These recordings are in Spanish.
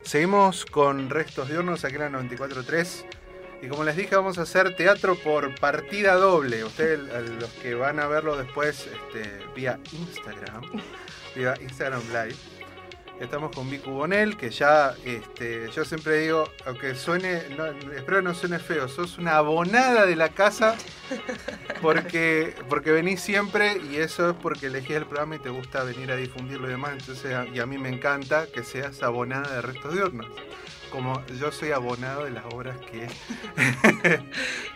Seguimos con Restos Diurnos aquí en la 94.3 y como les dije vamos a hacer teatro por partida doble. Ustedes, los que van a verlo después vía Instagram Live, estamos con Vicu Bonel, que ya yo siempre digo, aunque suene, no, espero no suene feo, sos una abonada de la casa porque venís siempre y eso es porque elegís el programa y te gusta venir a difundirlo y demás. Entonces, y a mí me encanta que seas abonada de Restos Diurnos. Como yo soy abonado de las obras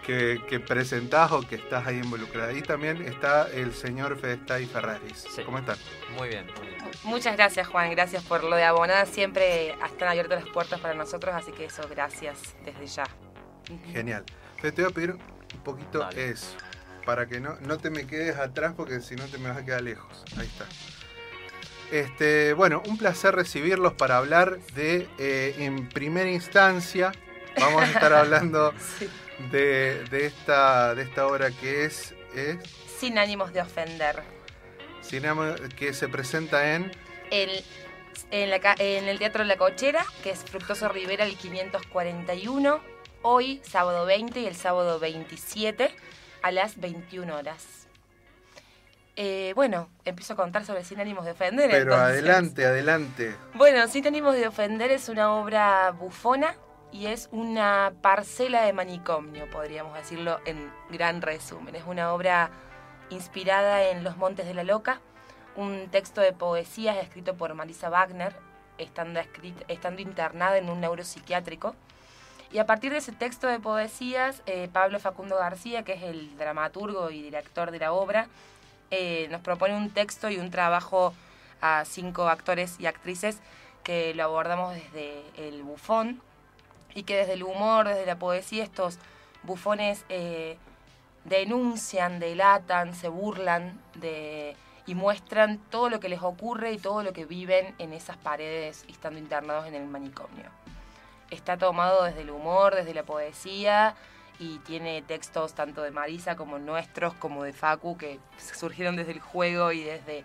que presentás o que estás ahí involucrada. Y también está el señor Fedestay Ferraris. Sí. ¿Cómo están? Muy bien, muy bien. Muchas gracias, Juan. Gracias por lo de abonada. Siempre están abiertas las puertas para nosotros, así que eso, gracias desde ya. Genial. Fede, te voy a pedir un poquito eso, para que no te me quedes atrás, porque si no te me vas a quedar lejos. Ahí está. Bueno, un placer recibirlos para hablar de, en primera instancia, vamos a estar hablando Sí. de esta obra que es Sin ánimos de ofender. Cinema, que se presenta en En el Teatro La Cochera, que es Fructuoso Rivera, el 541, hoy, sábado 20 y el sábado 27, a las 21 horas. Bueno, empiezo a contar sobre Sin ánimos de ofender. Pero entonces. adelante. Bueno, Sin ánimos de ofender es una obra bufona y es una parcela de manicomio, podríamos decirlo en gran resumen. Es una obra inspirada en Los Montes de la Loca, un texto de poesías escrito por Marisa Wagner, estando internada en un neuropsiquiátrico. Y a partir de ese texto de poesías, Pablo Facundo García, que es el dramaturgo y director de la obra, nos propone un texto y un trabajo a 5 actores y actrices que lo abordamos desde el bufón y que desde el humor, desde la poesía, estos bufones denuncian, delatan, se burlan y muestran todo lo que les ocurre y todo lo que viven en esas paredes estando internados en el manicomio. Está tomado desde el humor, desde la poesía, y tiene textos tanto de Marisa como nuestros, como de Facu, que surgieron desde el juego y desde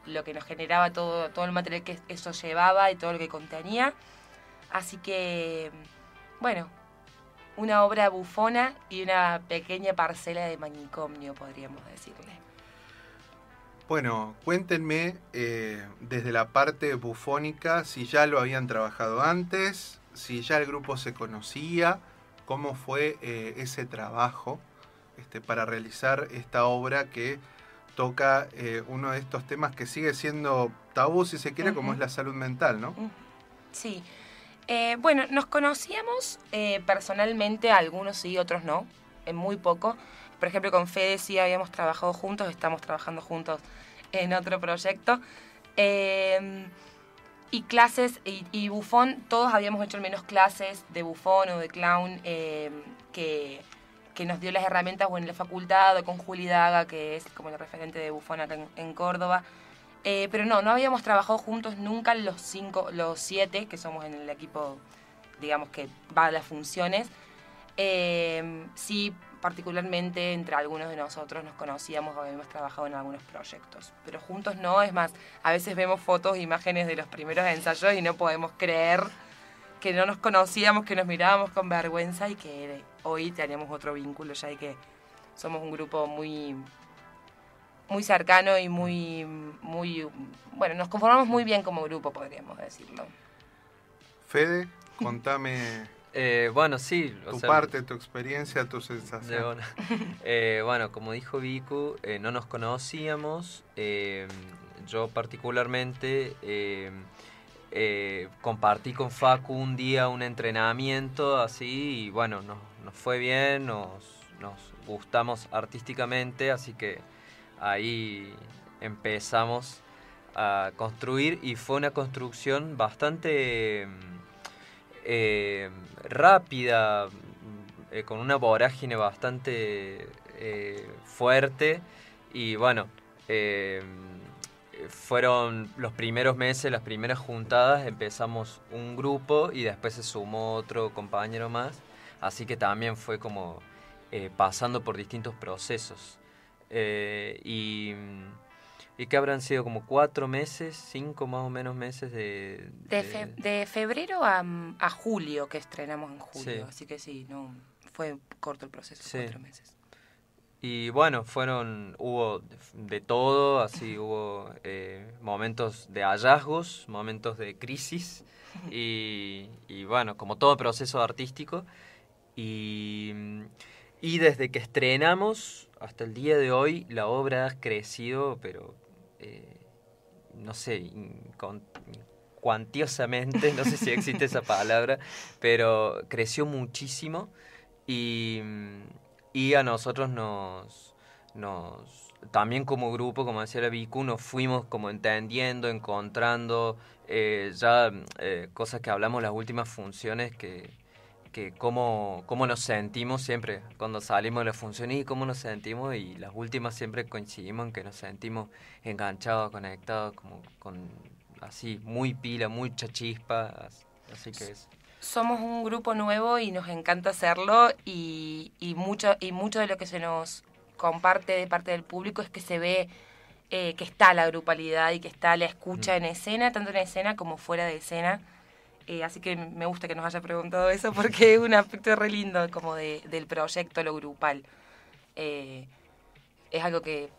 lo que nos generaba todo el material que eso llevaba y todo lo que contenía. Así que, bueno, una obra bufona y una pequeña parcela de manicomio, podríamos decirle. Bueno, cuéntenme desde la parte bufónica si ya lo habían trabajado antes, si ya el grupo se conocía, cómo fue ese trabajo para realizar esta obra que toca uno de estos temas que sigue siendo tabú, si se quiere, como es la salud mental, ¿no? Sí. Bueno, nos conocíamos personalmente, algunos sí, otros no, muy poco. Por ejemplo, con Fede sí habíamos trabajado juntos, estamos trabajando juntos en otro proyecto. Y clases y bufón, todos habíamos hecho al menos clases de bufón o de clown que nos dio las herramientas en la facultad, o con Juli Daga, que es como el referente de bufón acá en Córdoba. Pero no habíamos trabajado juntos nunca los 7 que somos en el equipo, digamos, que va a las funciones. Sí, particularmente entre algunos de nosotros nos conocíamos o habíamos trabajado en algunos proyectos, pero juntos no. Es más, a veces vemos fotos, imágenes de los primeros ensayos y no podemos creer que no nos conocíamos, que nos mirábamos con vergüenza y que hoy tenemos otro vínculo ya, y que somos un grupo muy cercano y muy, bueno, nos conformamos muy bien como grupo, podríamos decirlo. Fede, contame bueno, sí. tu parte, tu experiencia, tu sensación. Bueno, como dijo Vicu, no nos conocíamos. Yo particularmente compartí con Facu un día un entrenamiento así y bueno, nos fue bien, nos gustamos artísticamente, así que ahí empezamos a construir y fue una construcción bastante rápida, con una vorágine bastante fuerte y bueno, fueron los primeros meses, las primeras juntadas, empezamos un grupo y después se sumó otro compañero más, así que también fue como pasando por distintos procesos. Y ¿Y qué habrán sido? ¿Como 4 meses, 5 más o menos meses de febrero a julio, que estrenamos en julio. Sí. Así que sí, no fue corto el proceso, Sí. 4 meses. Y bueno, hubo de todo, así hubo momentos de hallazgos, momentos de crisis y bueno, como todo proceso artístico. Y desde que estrenamos hasta el día de hoy, la obra ha crecido, pero no sé, cuantiosamente, no sé si existe esa palabra, pero creció muchísimo y a nosotros también como grupo, como decía la Vicu, nos fuimos como entendiendo, encontrando cosas que hablamos las últimas funciones, que cómo nos sentimos siempre cuando salimos de la función y cómo nos sentimos, y las últimas siempre coincidimos en que nos sentimos enganchados, conectados, como con así, muy pila, mucha chispa, así que es... Somos un grupo nuevo y nos encanta hacerlo y mucho de lo que se nos comparte de parte del público es que se ve que está la grupalidad y que está la escucha en escena, tanto en escena como fuera de escena. Así que me gusta que nos haya preguntado eso porque es un aspecto re lindo como del proyecto, lo grupal. Es algo que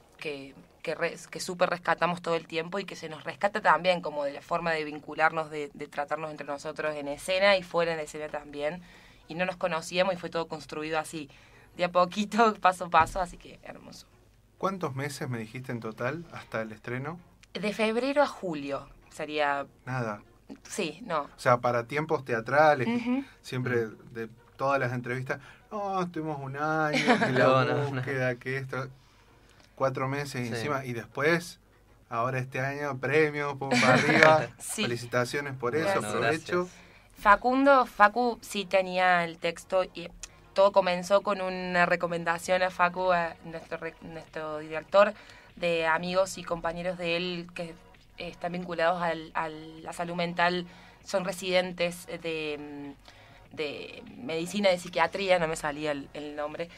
súper rescatamos todo el tiempo y que se nos rescata también como de la forma de vincularnos, de tratarnos entre nosotros en escena y fuera de escena también. Y no nos conocíamos y fue todo construido así, de a poquito, paso a paso, así que hermoso. ¿Cuántos meses me dijiste en total hasta el estreno? De febrero a julio sería... Nada. Sí, no. O sea, para tiempos teatrales, Uh-huh. siempre de todas las entrevistas, no, estuvimos un año, que la búsqueda, que esto, 4 meses Sí. encima, y después, ahora este año, premios, pum, para arriba, Sí. Felicitaciones por eso, Gracias. aprovecho. Facu sí tenía el texto y todo comenzó con una recomendación a Facu, a nuestro director, de amigos y compañeros de él que están vinculados a la salud mental, son residentes de medicina, de psiquiatría, no me salía el nombre,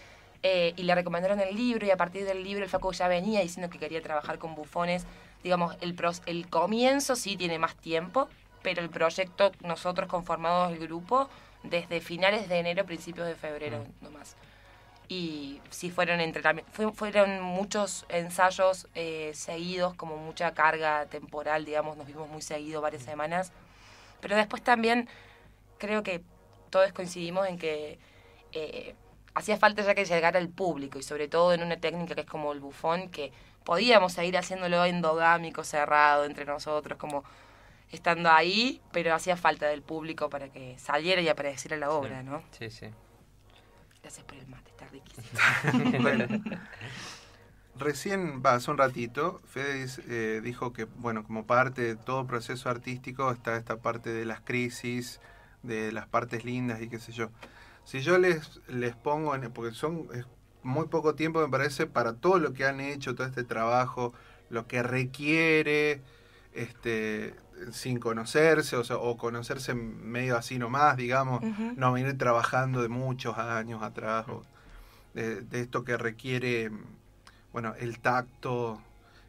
y le recomendaron el libro y a partir del libro el Facu ya venía diciendo que quería trabajar con bufones. Digamos, el comienzo sí tiene más tiempo, pero el proyecto, nosotros conformados el grupo, desde finales de enero, principios de febrero nomás. Y sí fueron fueron muchos ensayos seguidos, como mucha carga temporal, digamos, nos vimos muy seguido varias semanas. Pero después también creo que todos coincidimos en que hacía falta ya que llegara al público, y sobre todo en una técnica que es como el bufón, que podíamos seguir haciéndolo endogámico, cerrado entre nosotros, como estando ahí, pero hacía falta del público para que saliera y apareciera la obra, Sí. ¿no? Sí, sí. Gracias por el mate, está riquísimo. Bueno, recién, hace un ratito, Fede dijo que, bueno, como parte de todo proceso artístico está esta parte de las crisis, de las partes lindas y qué sé yo. Si yo les pongo, porque es muy poco tiempo me parece para todo lo que han hecho, todo este trabajo, lo que requiere, sin conocerse, o conocerse medio así nomás, digamos, Uh-huh. no venir trabajando de muchos años atrás, o de esto que requiere, bueno, el tacto,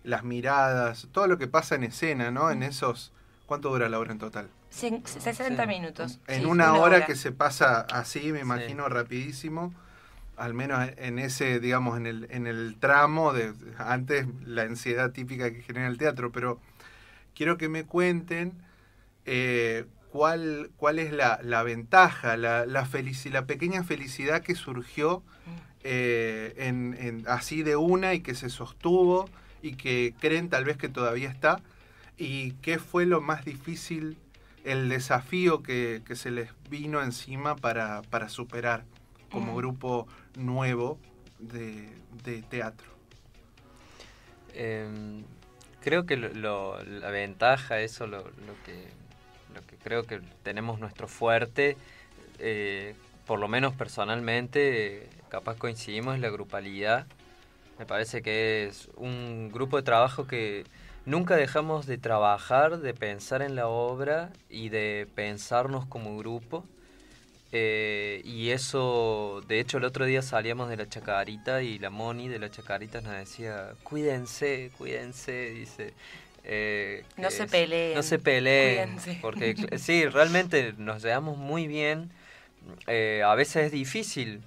las miradas, todo lo que pasa en escena, ¿no? En esos... ¿Cuánto dura la obra en total? 60 Sí. minutos. En Sí, una hora que se pasa así, me imagino, Sí. rapidísimo, al menos en ese, digamos, en el tramo de antes la ansiedad típica que genera el teatro, pero quiero que me cuenten cuál es la ventaja, la pequeña felicidad que surgió así de una y que se sostuvo y que creen tal vez que todavía está, y qué fue lo más difícil, el desafío que se les vino encima para superar como grupo nuevo de teatro. Creo que la ventaja, eso lo que creo que tenemos nuestro fuerte, por lo menos personalmente, capaz coincidimos en la grupalidad. Me parece que es un grupo de trabajo que nunca dejamos de trabajar, de pensar en la obra y de pensarnos como grupo. Y eso, de hecho el otro día salíamos de la Chacarita y la Moni de la Chacarita nos decía, cuídense, dice. No se peleen. No se peleen, Cuídense. porque sí, realmente nos llevamos muy bien. A veces es difícil,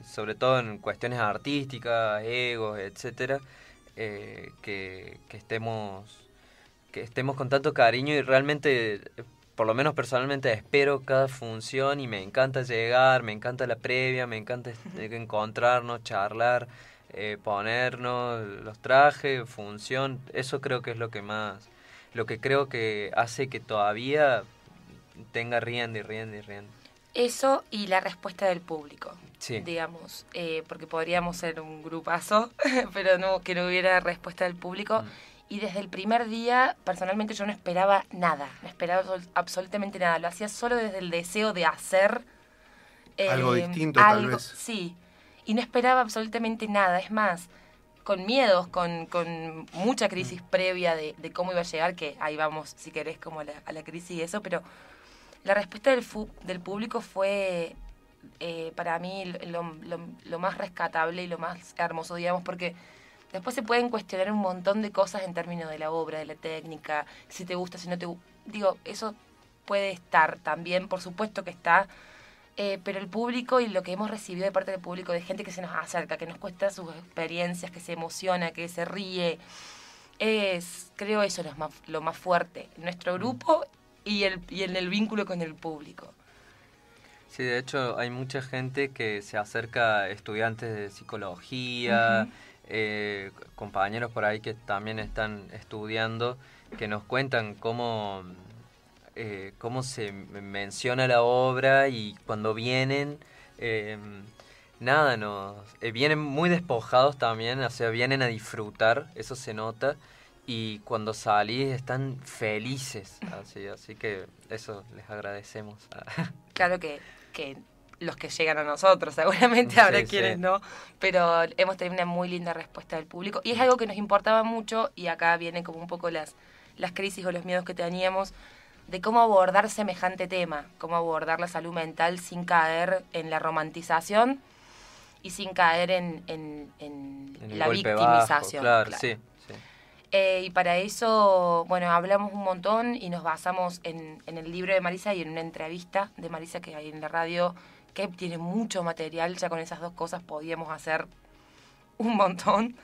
sobre todo en cuestiones artísticas, egos, etcétera, que estemos con tanto cariño y realmente, por lo menos personalmente, espero cada función y me encanta llegar, me encanta la previa, me encanta encontrarnos, charlar, ponernos los trajes, función. Eso creo que es lo que creo que hace que todavía tenga rienda. Eso y la respuesta del público, Sí. digamos, porque podríamos ser un grupazo, pero no, que no hubiera respuesta del público. Y desde el primer día, personalmente yo no esperaba nada, no esperaba absolutamente nada, lo hacía solo desde el deseo de hacer algo distinto, tal vez. Sí, y no esperaba absolutamente nada, es más, con miedos, con mucha crisis previa de cómo iba a llegar, que ahí vamos, si querés, como a la crisis y eso, pero la respuesta del público fue para mí lo más rescatable y lo más hermoso, digamos, porque después se pueden cuestionar un montón de cosas en términos de la obra, de la técnica, si te gusta, si no te gusta. Digo, eso puede estar también, por supuesto que está, pero el público y lo que hemos recibido de parte del público, de gente que se nos acerca, que nos cuesta sus experiencias, que se emociona, que se ríe, creo eso lo más fuerte. Nuestro grupo y en el vínculo con el público. Sí, de hecho hay mucha gente que se acerca, estudiantes de psicología, compañeros por ahí que también están estudiando, que nos cuentan cómo se menciona la obra y cuando vienen, vienen muy despojados también, o sea, vienen a disfrutar, eso se nota. Y cuando salís están felices, así que eso les agradecemos. Claro que los que llegan a nosotros, seguramente habrá quienes no, pero hemos tenido una muy linda respuesta del público y es algo que nos importaba mucho y acá vienen como un poco las crisis o los miedos que teníamos de cómo abordar semejante tema, cómo abordar la salud mental sin caer en la romantización y sin caer en la victimización. Bajo, claro. Sí. Y para eso, bueno, hablamos un montón y nos basamos en el libro de Marisa y en una entrevista de Marisa que hay en la radio, que tiene mucho material, ya con esas dos cosas podíamos hacer un montón.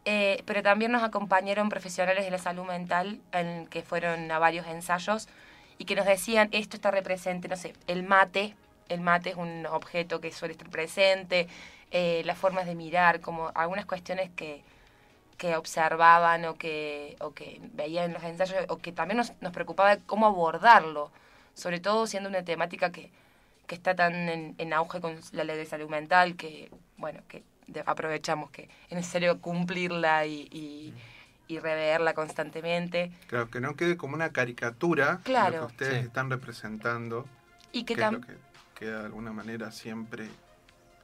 Pero también nos acompañaron profesionales de la salud mental, que fueron a varios ensayos, y que nos decían, esto está presente, no sé, el mate es un objeto que suele estar presente, las formas de mirar, como algunas cuestiones que observaban o que veían en los ensayos o que también nos preocupaba cómo abordarlo, sobre todo siendo una temática que está tan en auge con la ley de salud mental que, bueno, que aprovechamos que es necesario cumplirla y reverla constantemente. Claro, que no quede como una caricatura claro. lo que ustedes están representando, y que es lo que queda de alguna manera siempre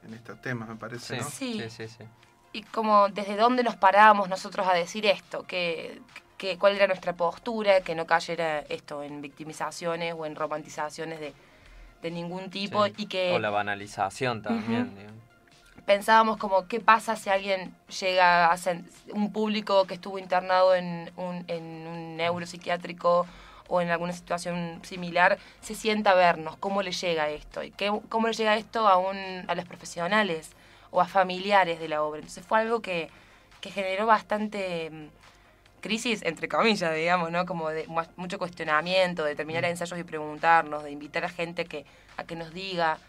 en estos temas, me parece, ¿no? Sí. Sí. Y como desde dónde nos parábamos nosotros a decir esto, cuál era nuestra postura, que no cayera esto en victimizaciones o en romantizaciones de ningún tipo. Sí. Y que o la banalización también. Pensábamos como, ¿qué pasa si alguien llega a un público que estuvo internado en un neuropsiquiátrico o en alguna situación similar, se sienta a vernos? ¿Cómo le llega esto? ¿Y cómo le llega esto a los profesionales o a familiares de la obra? Entonces fue algo que generó bastante crisis, entre comillas, digamos, ¿no? Como de mucho cuestionamiento, de terminar ensayos y preguntarnos, de invitar a gente a que nos diga,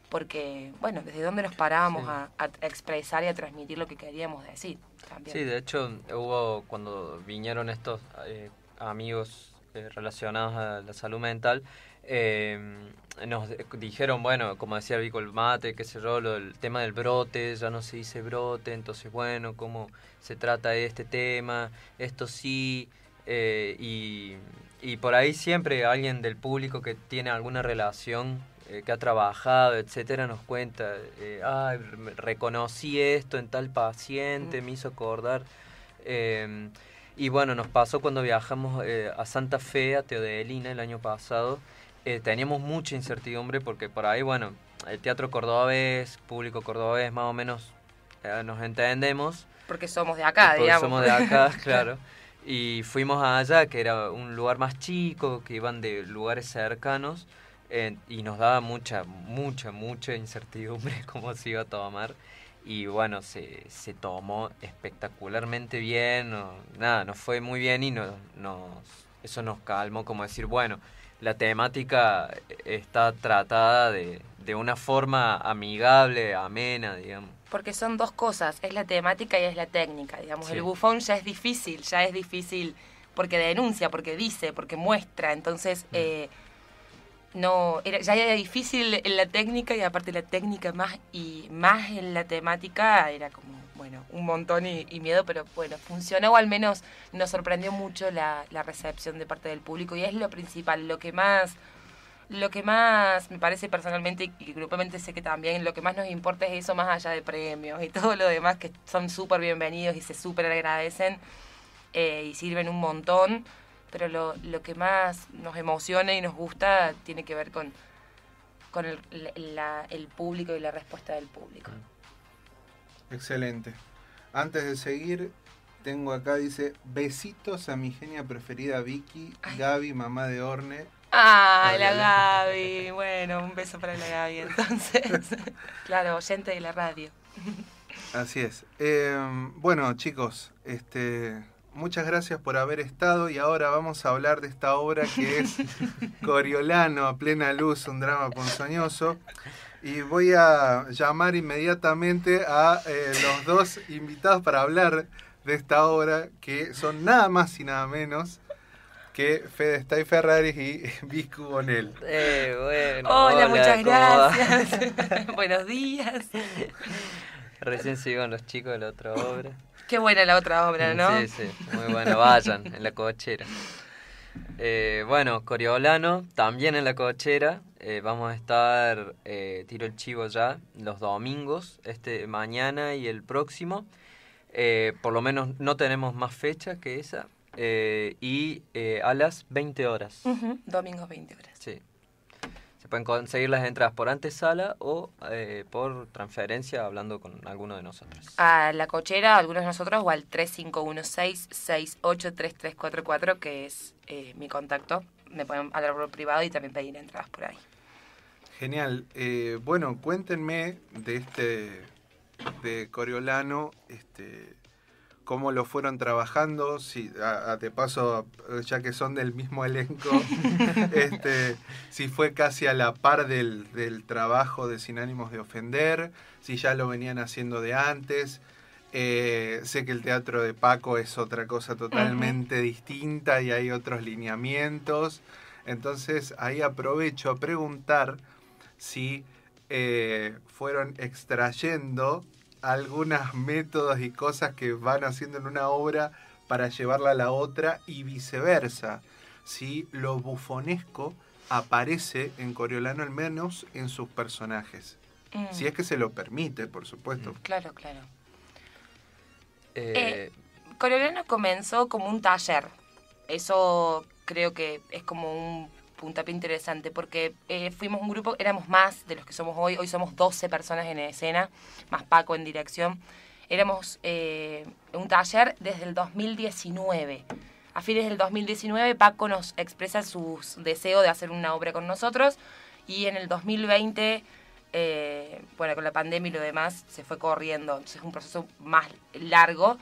porque, bueno, desde dónde nos parábamos a expresar y a transmitir lo que queríamos decir también. Sí, de hecho, cuando vinieron estos amigos relacionados a la salud mental, nos dijeron, bueno, como decía Vico, el mate, qué sé yo, el tema del brote, ya no se dice brote, entonces, bueno, cómo se trata este tema, esto sí, y por ahí siempre alguien del público que tiene alguna relación, que ha trabajado, etcétera, nos cuenta, reconocí esto en tal paciente, me hizo acordar. Y bueno, nos pasó cuando viajamos a Santa Fe, a Teodelina, el año pasado, teníamos mucha incertidumbre porque por ahí, bueno, el teatro cordobés, público cordobés, más o menos nos entendemos. Porque somos de acá, Porque digamos. somos de acá, claro. Y fuimos allá, que era un lugar más chico, que iban de lugares cercanos, y nos daba mucha incertidumbre cómo se iba a tomar. Y bueno, se tomó espectacularmente bien, nos fue muy bien y eso nos calmó, como decir, bueno, la temática está tratada de una forma amigable, amena, digamos. Porque son dos cosas, es la temática y es la técnica, digamos. Sí. El bufón ya es difícil porque denuncia, porque dice, porque muestra, entonces ya era difícil en la técnica y aparte la técnica más en la temática era como, bueno, un montón y miedo, pero bueno, funcionó o al menos nos sorprendió mucho la recepción de parte del público y es lo principal, lo que más me parece personalmente y grupalmente sé que también lo que más nos importa es eso más allá de premios y todo lo demás que son súper bienvenidos y se súper agradecen y sirven un montón, pero lo que más nos emociona y nos gusta tiene que ver con el público y la respuesta del público. Excelente. Antes de seguir, tengo acá, dice, besitos a mi genia preferida Vicky, Gaby, mamá de Orne. Ah, la Gaby. Bueno, un beso para la Gaby entonces. Claro, oyente de la radio. Así es. Bueno, chicos, muchas gracias por haber estado y ahora vamos a hablar de esta obra que es Coriolano a plena luz, un drama ponzoñoso. Y voy a llamar inmediatamente a los dos invitados para hablar de esta obra, que son nada más y nada menos que Fede Stay Ferraris y Viscu Bonel. Bueno, hola, muchas ¿cómo va? gracias. Buenos días. Recién se iban los chicos de la otra obra. Qué buena la otra obra, ¿no? Sí, muy buena. Vayan, en la cochera. Bueno, Coriolano, también en la cochera. Vamos a estar, tiro el chivo ya, los domingos, mañana y el próximo. Por lo menos no tenemos más fechas que esa. Y a las 20 horas. Domingos 20 horas. Sí. Se pueden conseguir las entradas por antesala o por transferencia hablando con alguno de nosotros. A la cochera, algunos de nosotros, o al 3516-683344, que es mi contacto. Me pueden hablar por privado y también pedir entradas por ahí. Genial. Bueno, cuéntenme de Coriolano, cómo lo fueron trabajando, si de paso, ya que son del mismo elenco, si fue casi a la par del trabajo de Sin Ánimos de Ofender, si ya lo venían haciendo de antes. Sé que el teatro de Paco es otra cosa totalmente distinta y hay otros lineamientos. Entonces ahí aprovecho a preguntar si fueron extrayendo algunos métodos y cosas que van haciendo en una obra para llevarla a la otra y viceversa. Si lo bufonesco aparece en Coriolano, al menos en sus personajes. Si es que se lo permite, por supuesto. Claro. Coriolano comenzó como un taller. Eso creo que es como un puntapié interesante, porque fuimos un grupo, éramos más de los que somos hoy somos 12 personas en escena, más Paco en dirección. Éramos un taller desde el 2019. A fines del 2019 Paco nos expresa su deseo de hacer una obra con nosotros y en el 2020, con la pandemia y lo demás, se fue corriendo, entonces es un proceso más largo.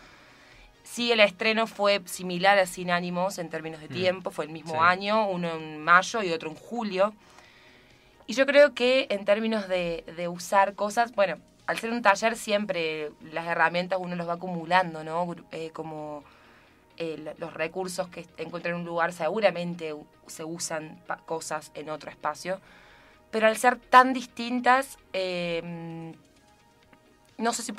Sí, el estreno fue similar a Sin Ánimos en términos de tiempo, fue el mismo año, uno en mayo y otro en julio. Y yo creo que en términos de usar cosas, bueno, al ser un taller siempre las herramientas uno los va acumulando, ¿no? Los recursos que encuentran en un lugar seguramente se usan cosas en otro espacio, pero al ser tan distintas... no sé si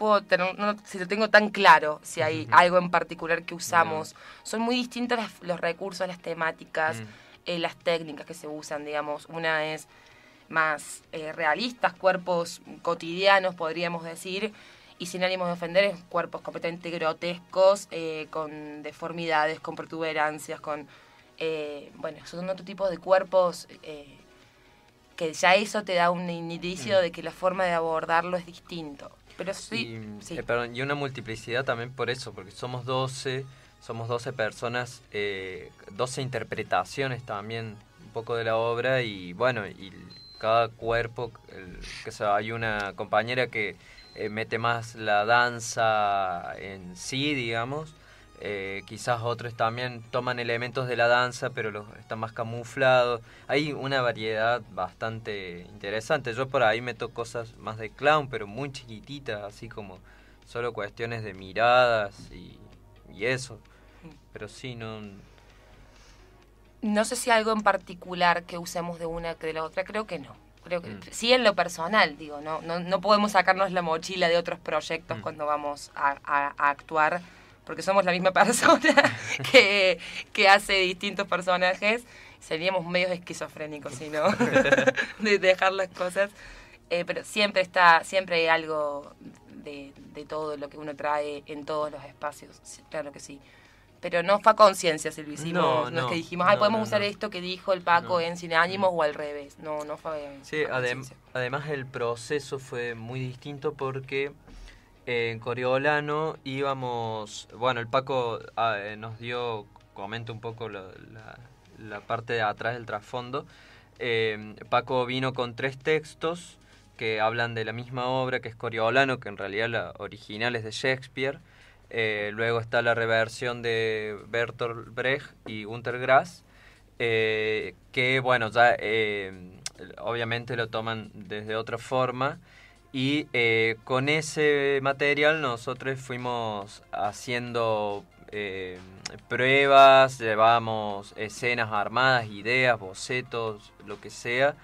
si lo tengo tan claro, si hay algo en particular que usamos. Son muy distintos los recursos, las temáticas, las técnicas que se usan, digamos. Una es más realistas, cuerpos cotidianos, podríamos decir, y Sin Ánimos de Ofender es cuerpos completamente grotescos, con deformidades, con protuberancias, son otro tipo de cuerpos que ya eso te da un indicio de que la forma de abordarlo es distinto. Pero sí, sí. Perdón, y una multiplicidad también por eso, porque somos 12 personas, 12 interpretaciones también un poco de la obra, y bueno, y cada cuerpo, hay una compañera que mete más la danza en sí, digamos. Quizás otros también toman elementos de la danza, pero están más camuflados. Hay una variedad bastante interesante. Yo por ahí meto cosas más de clown, pero muy chiquititas, así como solo cuestiones de miradas y eso. Pero sí, no... No sé si algo en particular que usemos de una que de la otra, creo que no. Creo que sí, en lo personal, digo, no podemos sacarnos la mochila de otros proyectos cuando vamos a actuar, porque somos la misma persona que hace distintos personajes. Seríamos medios esquizofrénicos, si no, de dejar las cosas. Pero siempre hay algo de todo lo que uno trae en todos los espacios, claro que sí. Pero no fue a conciencia si lo hicimos, no es que dijimos, podemos usar esto que dijo el Paco en Sin Ánimos o al revés, no fue. Sí, además el proceso fue muy distinto porque en Coriolano íbamos, bueno, el Paco nos dio, comenta un poco la parte de atrás del trasfondo. Paco vino con 3 textos que hablan de la misma obra, que es Coriolano, que en realidad la original es de Shakespeare. Luego está la reversión de Bertolt Brecht y Günter Grass, que bueno, ya obviamente lo toman desde otra forma, y con ese material nosotros fuimos haciendo pruebas, llevamos escenas armadas, ideas, bocetos, lo que sea,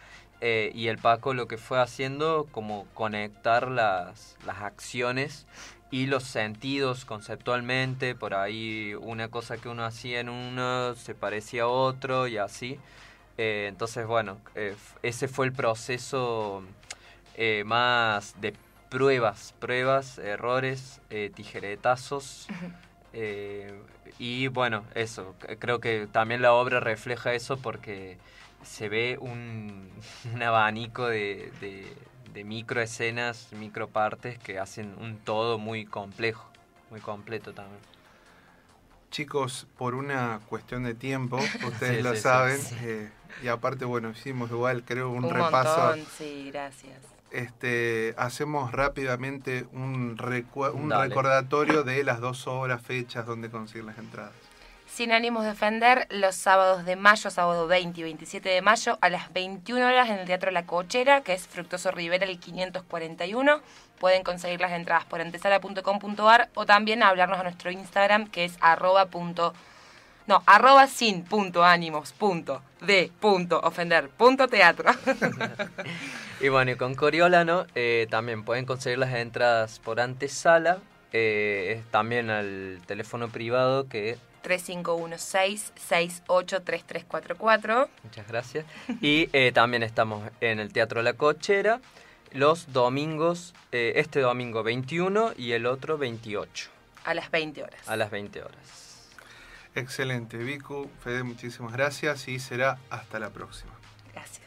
y el Paco lo que fue haciendo como conectar las acciones y los sentidos conceptualmente. Por ahí una cosa que uno hacía en uno se parecía a otro y así. Entonces, bueno, ese fue el proceso más de pruebas, errores, tijeretazos. Y bueno, eso, creo que también la obra refleja eso porque se ve un abanico de microescenas, micropartes que hacen un todo muy complejo, muy completo también. Chicos, por una cuestión de tiempo, ustedes lo saben, y aparte, bueno, hicimos igual, creo, un repaso. Montón, sí, gracias. Hacemos rápidamente un recordatorio de las 2 obras, fechas, donde conseguir las entradas. Sin Ánimos de Ofender, los sábados de mayo, sábado 20 y 27 de mayo, a las 21 horas en el Teatro La Cochera, que es Fructuoso Rivera, el 541. Pueden conseguir las entradas por antesala.com.ar o también hablarnos a nuestro Instagram, que es @sin.animos.de.ofender.teatro. Y bueno, y con Coriolano también pueden conseguir las entradas por antesala, también al teléfono privado que 3516-683344. Muchas gracias. Y también estamos en el Teatro La Cochera los domingos, este domingo 21 y el otro 28. A las 20 horas. A las 20 horas. Excelente. Vicu, Fede, muchísimas gracias y será hasta la próxima. Gracias.